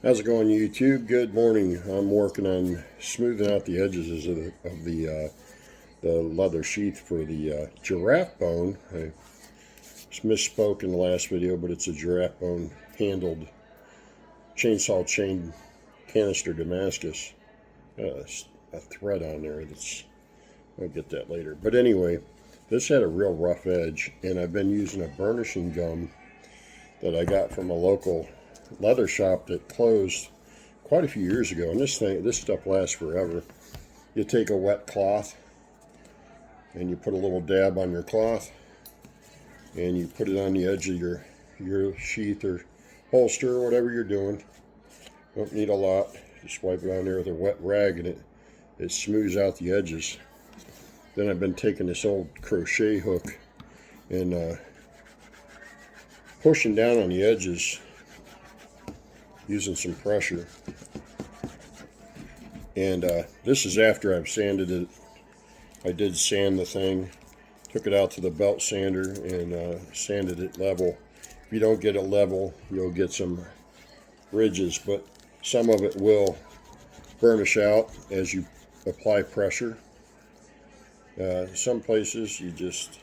How's it going, YouTube? Good morning. I'm working on smoothing out the edges of the leather sheath for the giraffe bone. I misspoke in the last video, but it's a giraffe bone handled chainsaw chain canister damascus. A thread on there that's, I'll get that later. But anyway, this had a real rough edge, and I've been using a burnishing gum that I got from a local leather shop that closed quite a few years ago, and this stuff lasts forever. You take a wet cloth and you put a little dab on your cloth and you put it on the edge of your sheath or holster or whatever you're doing. Don't need a lot. Just wipe it on there with a wet rag and it smooths out the edges. Then I've been taking this old crochet hook and pushing down on the edges using some pressure. And this is after I've sanded it. I did sand the thing, took it out to the belt sander and sanded it level. If you don't get it level, you'll get some ridges, but some of it will burnish out as you apply pressure. Some places you just,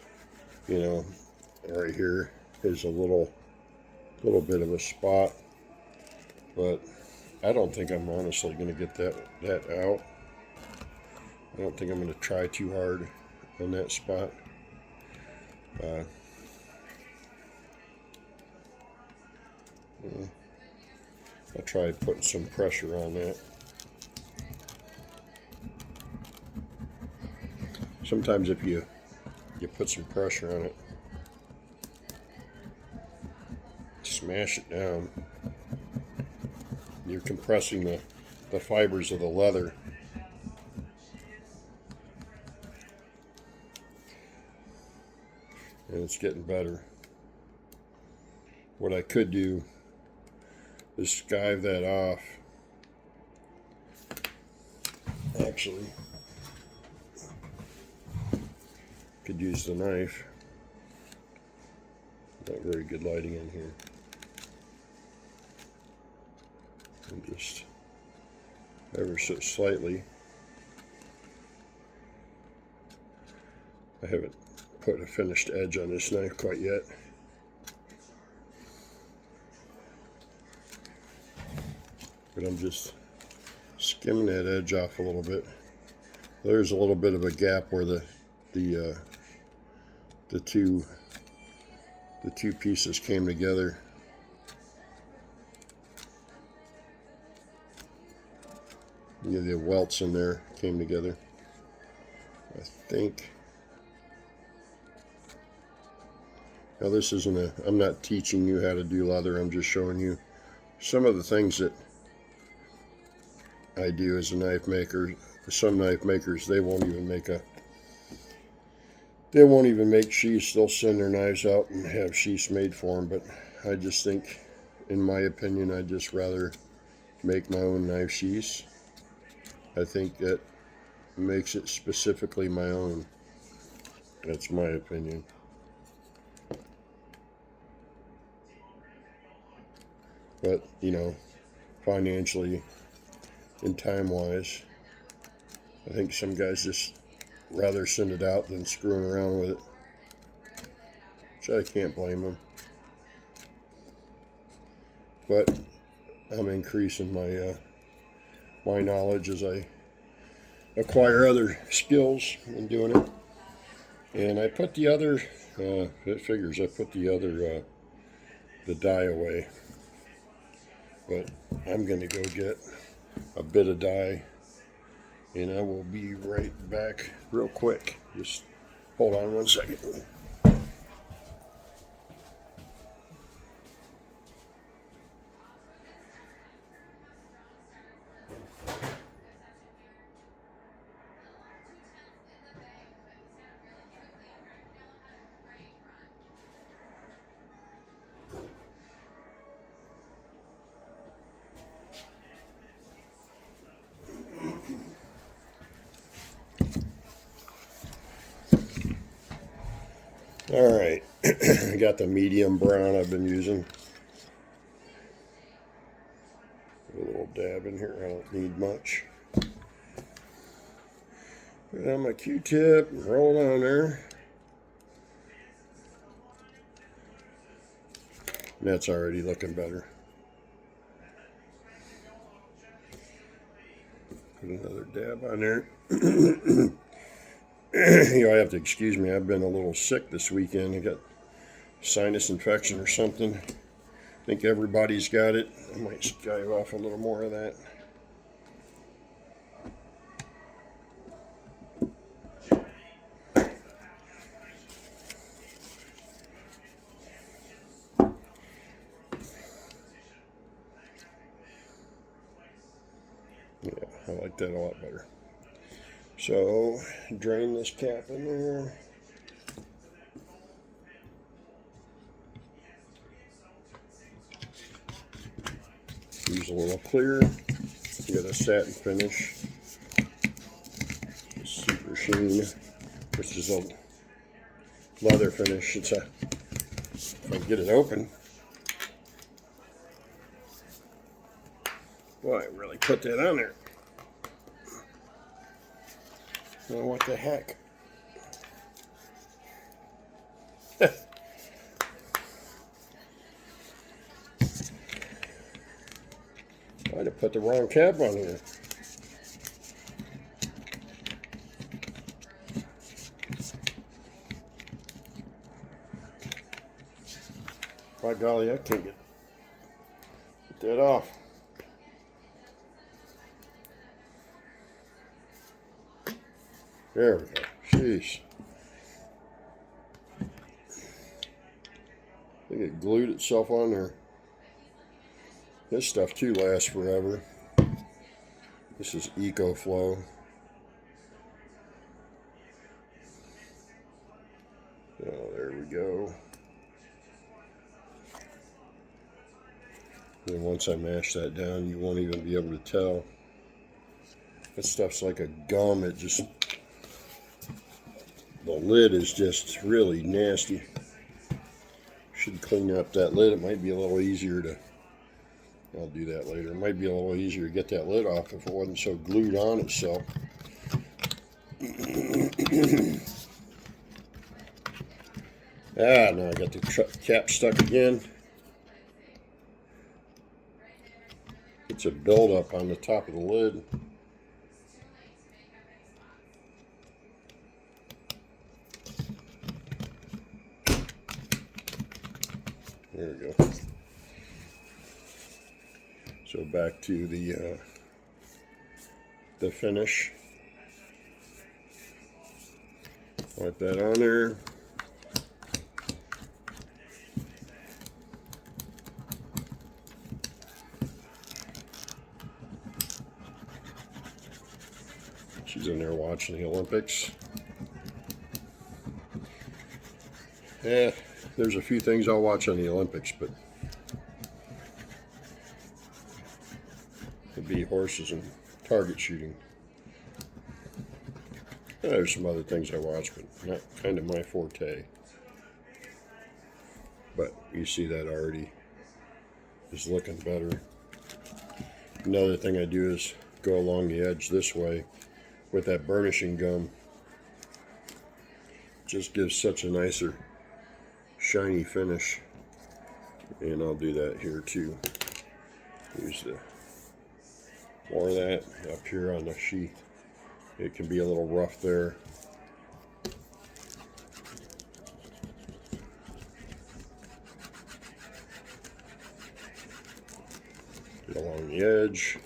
right here is a little bit of a spot, but I don't think I'm honestly going to get that out. I don't think I'm going to try too hard on that spot. I'll try putting some pressure on that. Sometimes if you put some pressure on it, smash it down, you're compressing the fibers of the leather. And it's getting better. What I could do is skive that off. Actually, could use the knife. Not very good lighting in here. And just ever so slightly. I haven't put a finished edge on this knife quite yet. But I'm just skimming that edge off a little bit. There's a little bit of a gap where the two pieces came together. The welts in there came together. I think. Now this isn't I'm not teaching you how to do leather. I'm just showing you some of the things that I do as a knife maker. Some knife makers, they won't even make sheaths. They'll send their knives out and have sheaths made for them. But I just think, in my opinion, I'd just rather make my own knife sheaths. I think that makes it specifically my own. That's my opinion. But, financially and time-wise, I think some guys just rather send it out than screwing around with it, which I can't blame them. But I'm increasing my knowledge as I acquire other skills in doing it. And I put the other, it figures I put the other, the dye away. But I'm going to go get a bit of dye, and I will be right back real quick. Just hold on one second. All right, I got the medium brown I've been using. A little dab in here. I don't need much. Put it on my Q-tip and roll it on there. And that's already looking better. Put another dab on there. You know, I have to excuse me. I've been a little sick this weekend. I got sinus infection or something. I think everybody's got it. I might skive off a little more of that. Yeah, I like that a lot better. So, drain this cap in there. Use a little clear. You got a satin finish. Super sheen, which is a leather finish. It's a, if I can get it open. Boy, I really put that on there. Oh, what the heck? I'd have put the wrong cap on here. By golly, I can't get that off. There we go. Jeez. I think it glued itself on there. This stuff too lasts forever. This is EcoFlow. Oh, there we go. And once I mash that down, you won't even be able to tell. That stuff's like a gum. It just, the lid is just really nasty. Should clean up that lid. It might be a little easier to, I'll do that later. It might be a little easier to get that lid off if it wasn't so glued on itself. Now I got the cap stuck again. It's a buildup on the top of the lid. There we go. So back to the finish. Wipe that on there. She's in there watching the Olympics. Yeah, there's a few things I'll watch on the Olympics, but it'd be horses and target shooting. Yeah, there's some other things I watch, but not kind of my forte. But you see that already is looking better. Another thing I do is go along the edge this way with that burnishing gum. Just gives such a nicer shiny finish. And I'll do that here too. Use the more of that up here on the sheath. It can be a little rough there. Get along the edge.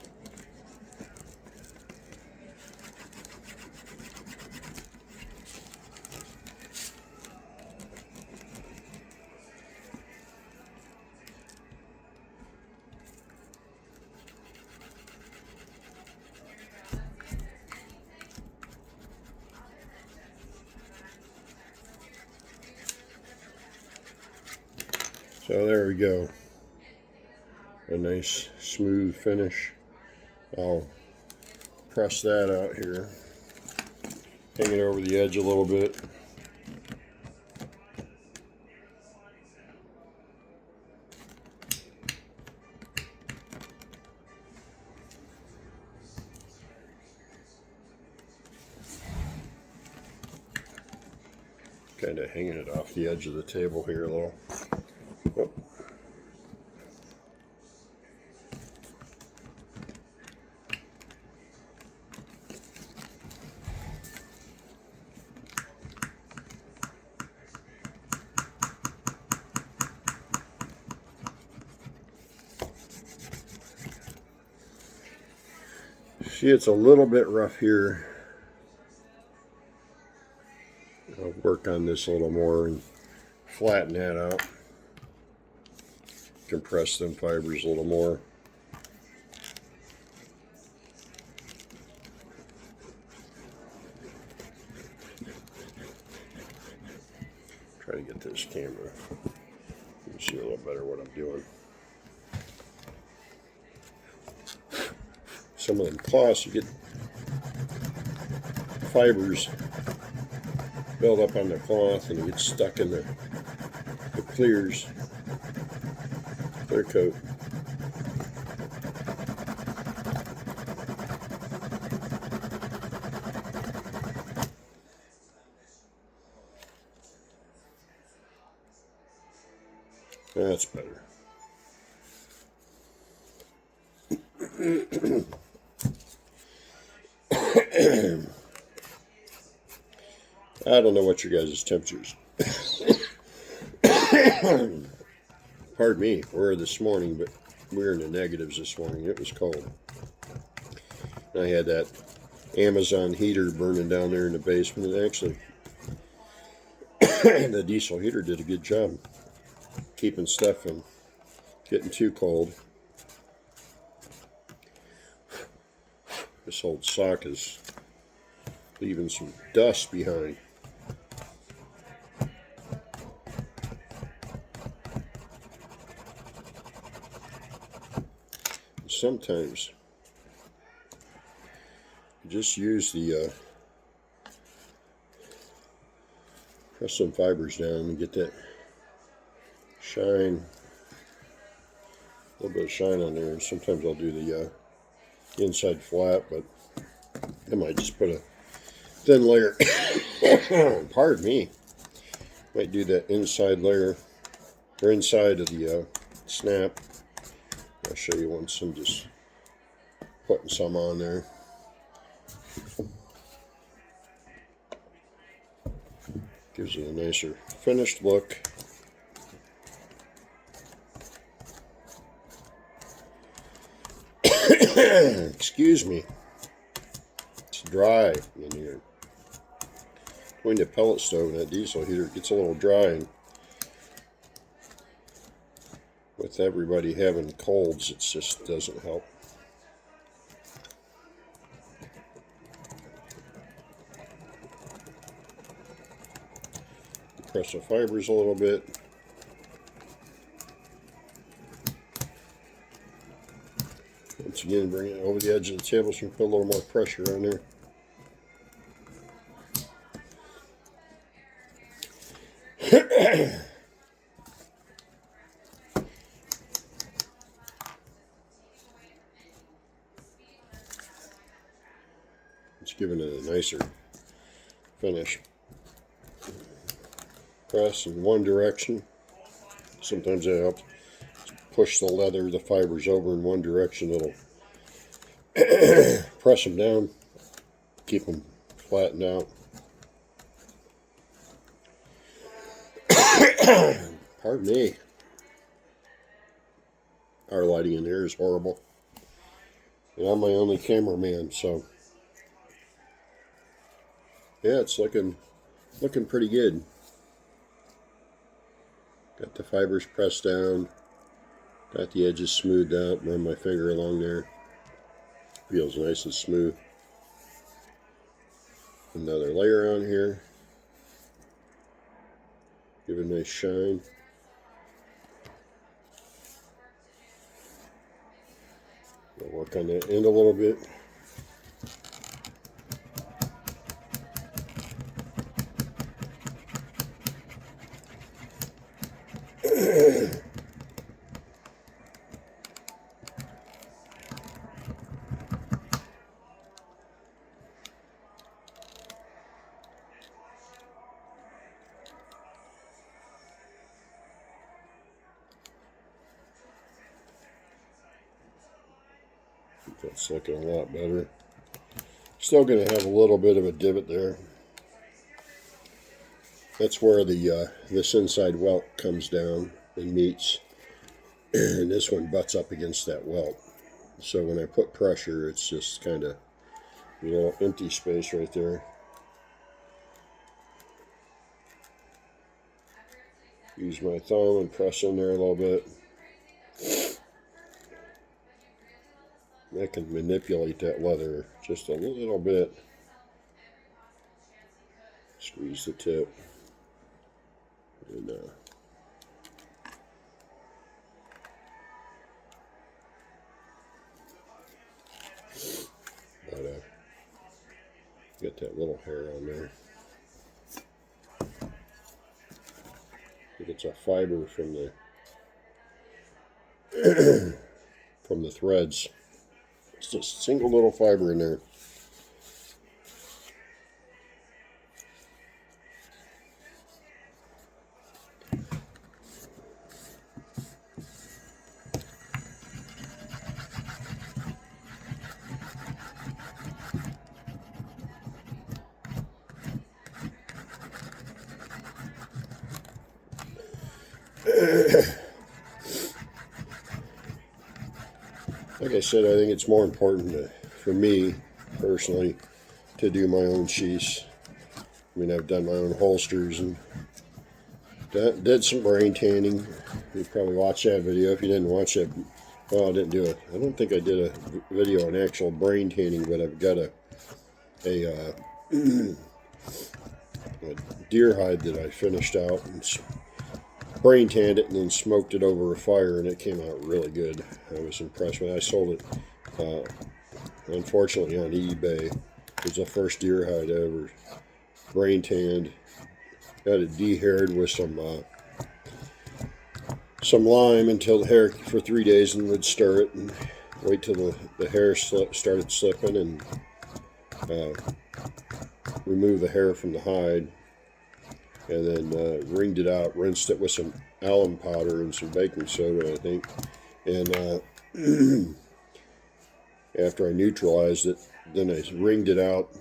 So there we go. A nice smooth finish. I'll press that out here. Hang it over the edge a little bit. Kind of hanging it off the edge of the table here a little. Oh. See, it's a little bit rough here. I'll work on this a little more and flatten that out. Compress them fibers a little more. Try to get this camera. You can see a little better what I'm doing. Some of them cloths, you get fibers build up on the cloth and you get stuck in the clear coat. That's better. I don't know what your guys' temperatures. Pardon me, we're this morning, but we're in the negatives this morning. It was cold. I had that Amazon heater burning down there in the basement, and actually the diesel heater did a good job keeping stuff from getting too cold. This old sock is leaving some dust behind. Sometimes you just use the press some fibers down and get that shine, a little bit of shine on there. And sometimes I'll do the inside flat, but I might just put a thin layer. Pardon me. Might do that inside layer or inside of the snap. I'll show you once I'm just putting some on there. Gives you a nicer finished look. Excuse me. It's dry in here. Between the pellet stove and that diesel heater, it gets a little dry, and with everybody having colds, it just doesn't help. Press the fibers a little bit. Once again, bring it over the edge of the table so you can put a little more pressure on there. It's giving it a nicer finish. Press in one direction. Sometimes that helps. Push the leather, the fibers over in one direction. It'll press them down, keep them flattened out. Pardon me. Our lighting in here is horrible. And I'm my only cameraman, so yeah, it's looking pretty good. Got the fibers pressed down. Got the edges smoothed out. Run my finger along there. Feels nice and smooth. Another layer on here. Give it a nice shine. I'll work on that end a little bit. That's looking a lot better. Still going to have a little bit of a divot there. That's where the this inside welt comes down and meets, and this one butts up against that welt. So when I put pressure, it's just kind of a little empty space right there. Use my thumb and press in there a little bit. I can manipulate that leather just a little bit. Squeeze the tip. And get that little hair on there. I think it's a fiber from the from the threads. It's just a single little fiber in there. Like I said, I think it's more important for me personally to do my own sheaths. I mean, I've done my own holsters and did some brain tanning. You probably watched that video. If you didn't watch it, well, I didn't do it. I don't think I did a video on actual brain tanning, but I've got a deer hide that I finished out and brain tanned it and then smoked it over a fire, and it came out really good. I was impressed when I sold it. Unfortunately, on eBay, it was the first deer hide I ever brain tanned. Got it de-haired with some lime until the hair for 3 days, and would stir it and wait till the hair started slipping, and remove the hair from the hide. And then wringed it out, rinsed it with some alum powder and some baking soda, I think. And after I neutralized it, then I wringed it out,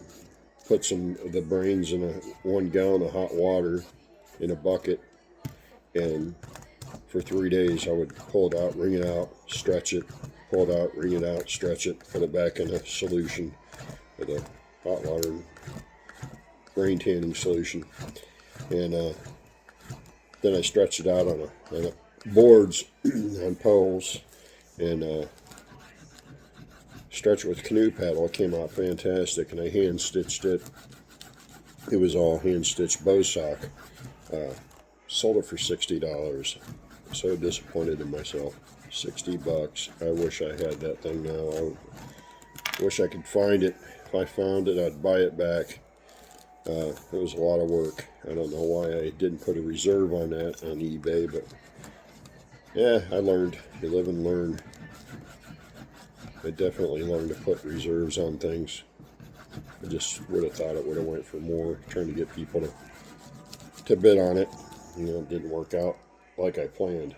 put some of the brains in 1 gallon of hot water in a bucket, and for 3 days I would pull it out, wring it out, stretch it, pull it out, wring it out, stretch it, put it back in a solution with a hot water brain tanning solution. And then I stretched it out on boards on poles, and stretched it with a canoe paddle. It came out fantastic, and I hand stitched it. It was all hand stitched bow sock. Sold it for $60. So disappointed in myself. $60. I wish I had that thing now. I wish I could find it. If I found it, I'd buy it back. It was a lot of work. I don't know why I didn't put a reserve on that on eBay, but yeah, I learned. You live and learn. I definitely learned to put reserves on things. I just would have thought it would have went for more, trying to get people to bid on it. You know, it didn't work out like I planned.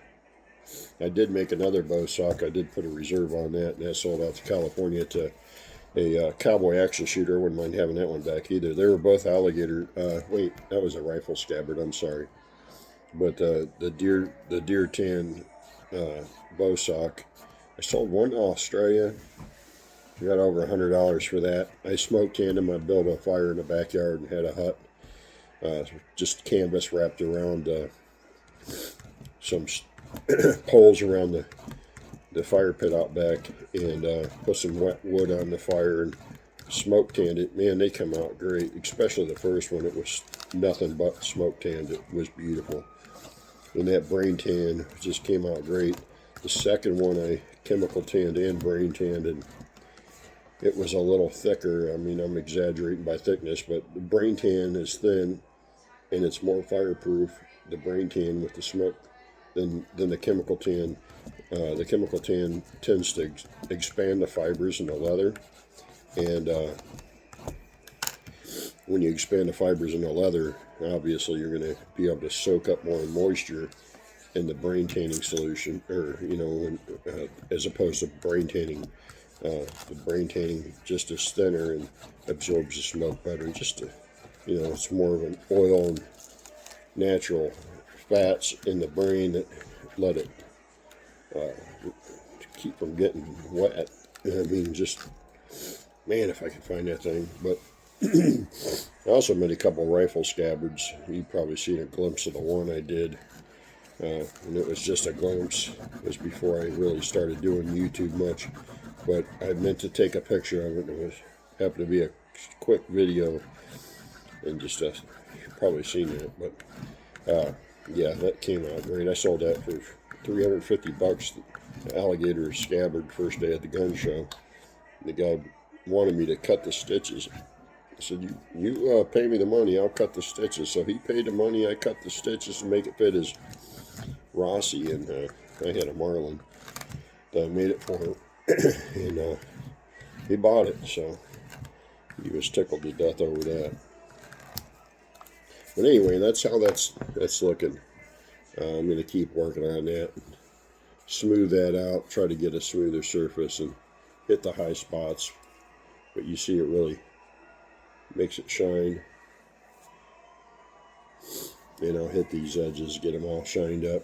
I did make another bow sock. I did put a reserve on that, and that sold out to California to a cowboy action shooter. I wouldn't mind having that one back either. They were both alligator. Wait, that was a rifle scabbard. I'm sorry, but the deer tan bow sock. I sold one to Australia. I got over $100 for that. I smoke tanned them. I built a fire in the backyard and had a hut, just canvas wrapped around some poles around the fire pit out back, and put some wet wood on the fire and smoke tanned it. Man, they come out great, especially the first one. It was nothing but smoke tanned. It was beautiful, and that brain tan just came out great. The second one I chemical tanned and brain tanned, and it was a little thicker. I mean, I'm exaggerating by thickness, but the brain tan is thin and it's more fireproof, the brain tan with the smoke, than the chemical tan. The chemical tan tends to expand the fibers in the leather, and when you expand the fibers in the leather, obviously you're going to be able to soak up more moisture in the brain tanning solution, or as opposed to brain tanning The brain tanning just is thinner and absorbs the smoke better. Just to, it's more of an oil and natural fats in the brain that let it keep from getting wet. I mean, just, man, if I could find that thing. But I also made a couple rifle scabbards. You've probably seen a glimpse of the one I did. And it was just a glimpse. It was before I really started doing YouTube much. But I meant to take a picture of it. It happened to be a quick video. And just, you've probably seen it. But, yeah, that came out great. I sold that for $350. The alligator scabbard first day at the gun show. The guy wanted me to cut the stitches. I said, you pay me the money, I'll cut the stitches. So he paid the money, I cut the stitches to make it fit his Rossi, and I had a Marlin that I made it for him. And he bought it, so he was tickled to death over that. But anyway, that's how that's looking. I'm going to keep working on that. Smooth that out, try to get a smoother surface and hit the high spots. But you see it really makes it shine. And I'll hit these edges, get them all shined up.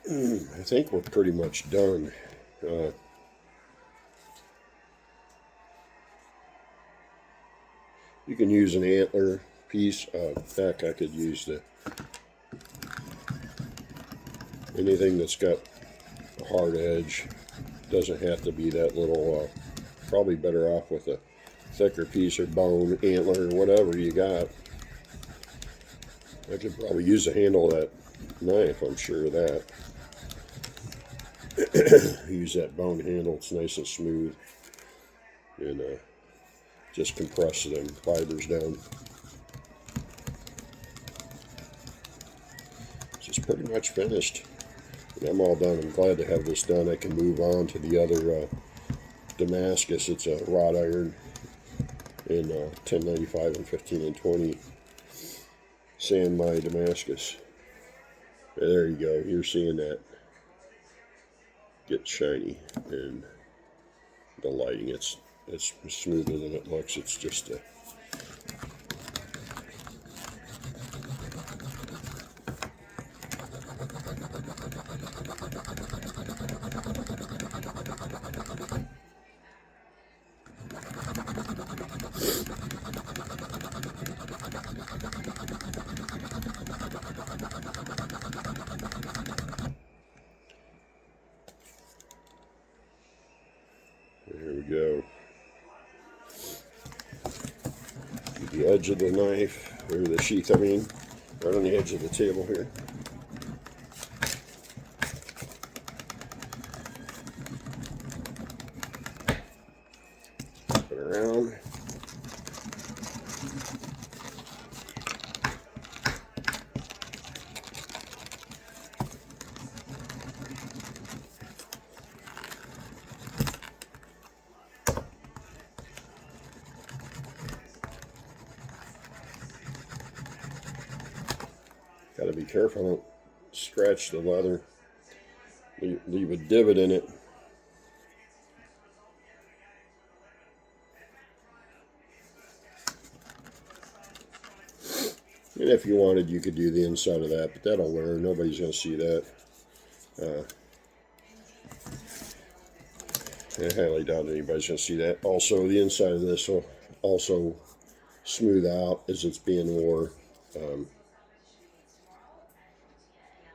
I think we're pretty much done. You can use an antler piece. Heck, I could use anything that's got a hard edge. Doesn't have to be that little. Probably better off with a thicker piece or bone, antler, or whatever you got. I could probably use the handle of that knife, I'm sure of that. Use that bone handle, it's nice and smooth. And just compress them fibers down. It's pretty much finished. And I'm all done. I'm glad to have this done. I can move on to the other Damascus. It's a wrought iron in 1095 and 15 and 20. Sand my Damascus. There you go. You're seeing that get shiny, and the lighting, it's smoother than it looks. It's just a there we go. The edge of the knife, or the sheath, I mean, right on the edge of the table here. Flip it around. Got to be careful, don't scratch the leather. Leave a divot in it. And if you wanted, you could do the inside of that, but that'll wear. Nobody's going to see that. I highly doubt anybody's going to see that. Also, the inside of this will also smooth out as it's being wore.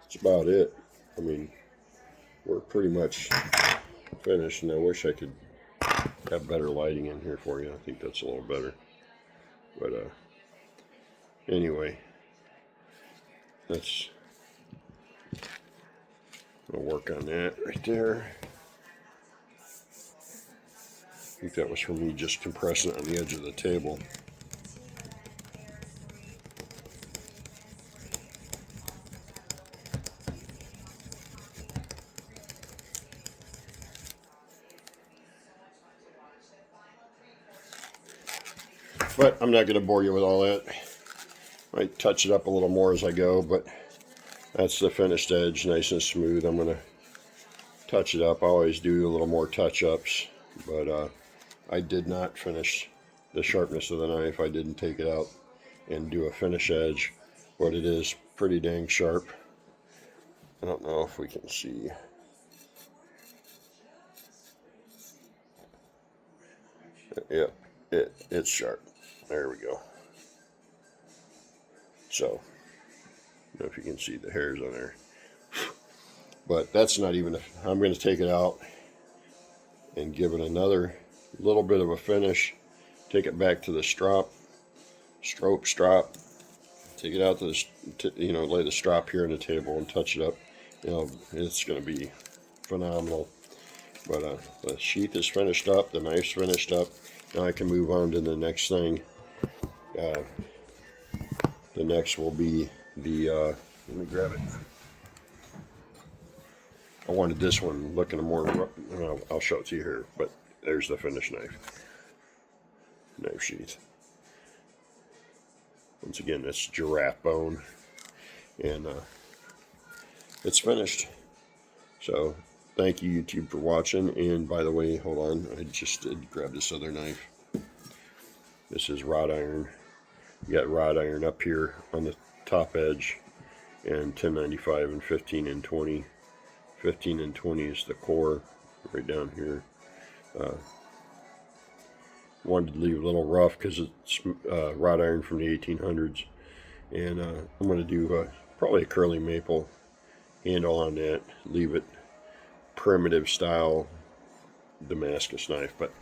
That's about it. I mean, we're pretty much finished, and I wish I could have better lighting in here for you. I think that's a little better. But anyway, I'll work on that right there. I think that was for me just compressing it on the edge of the table. But I'm not going to bore you with all that. I might touch it up a little more as I go, but that's the finished edge, nice and smooth. I'm going to touch it up. I always do a little more touch-ups, but I did not finish the sharpness of the knife. I didn't take it out and do a finish edge, but it is pretty dang sharp. I don't know if we can see. Yeah, it's sharp. There we go. So, I don't know if you can see the hairs on there. But that's not even, I'm going to take it out and give it another little bit of a finish. Take it back to the strop, take it out to the, lay the strop here on the table and touch it up. It's going to be phenomenal. But the sheath is finished up, the knife's finished up. Now I can move on to the next thing. The next will be the, let me grab it. I wanted this one looking more, I'll show it to you here, but there's the finished knife sheath. Once again, that's giraffe bone, and it's finished. So thank you, YouTube, for watching. And by the way, hold on, I just did grab this other knife. This is wrought iron. You got wrought iron up here on the top edge, and 1095 and 15 and 20. 15 and 20 is the core right down here. Wanted to leave it a little rough because it's wrought iron from the 1800s, and I'm going to do probably a curly maple handle on that. Leave it primitive style Damascus knife, but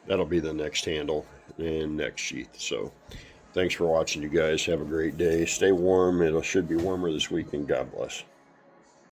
that'll be the next handle and next sheath. So thanks for watching, you guys. Have a great day. Stay warm. It should be warmer this weekend. God bless.